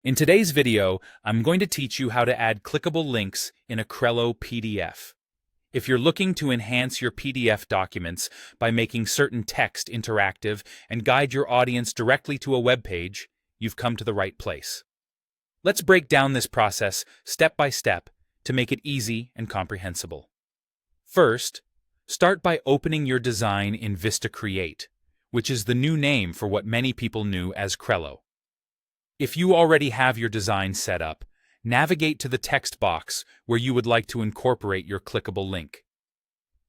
In today's video, I'm going to teach you how to add clickable links in a Crello PDF. If you're looking to enhance your PDF documents by making certain text interactive and guide your audience directly to a web page, you've come to the right place. Let's break down this process step by step to make it easy and comprehensible. First, start by opening your design in Vista Create, which is the new name for what many people knew as Crello. If you already have your design set up, navigate to the text box where you would like to incorporate your clickable link.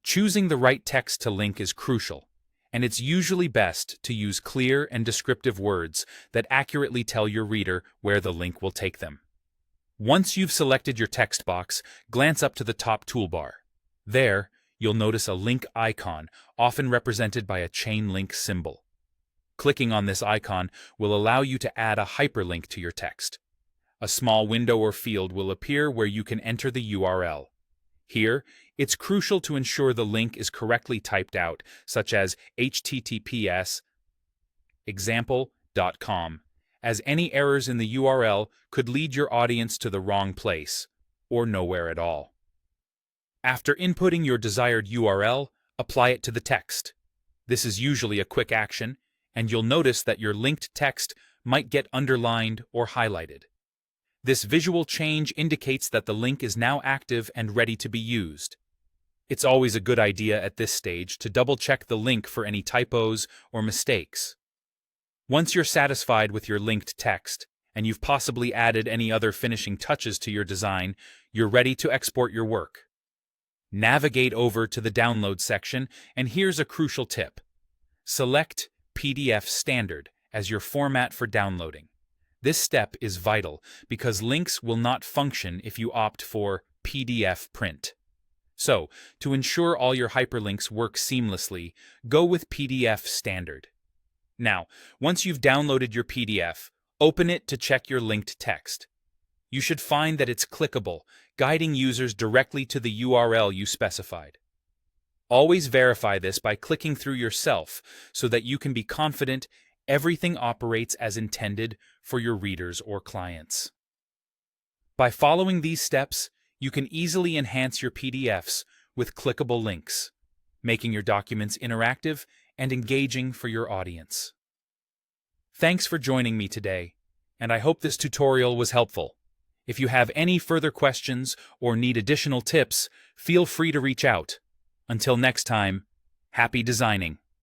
Choosing the right text to link is crucial, and it's usually best to use clear and descriptive words that accurately tell your reader where the link will take them. Once you've selected your text box, glance up to the top toolbar. There, you'll notice a link icon, often represented by a chain link symbol. Clicking on this icon will allow you to add a hyperlink to your text. A small window or field will appear where you can enter the URL. Here, it's crucial to ensure the link is correctly typed out, such as https example.com, as any errors in the URL could lead your audience to the wrong place, or nowhere at all. After inputting your desired URL, apply it to the text. This is usually a quick action, and you'll notice that your linked text might get underlined or highlighted. This visual change indicates that the link is now active and ready to be used. It's always a good idea at this stage to double-check the link for any typos or mistakes. Once you're satisfied with your linked text, and you've possibly added any other finishing touches to your design, you're ready to export your work. Navigate over to the Download section, and here's a crucial tip. Select PDF Standard as your format for downloading. This step is vital because links will not function if you opt for PDF Print. So, to ensure all your hyperlinks work seamlessly, go with PDF Standard. Now, once you've downloaded your PDF, open it to check your linked text. You should find that it's clickable, guiding users directly to the URL you specified. Always verify this by clicking through yourself so that you can be confident everything operates as intended for your readers or clients. By following these steps, you can easily enhance your PDFs with clickable links, making your documents interactive and engaging for your audience. Thanks for joining me today, and I hope this tutorial was helpful. If you have any further questions or need additional tips, feel free to reach out. Until next time, happy designing!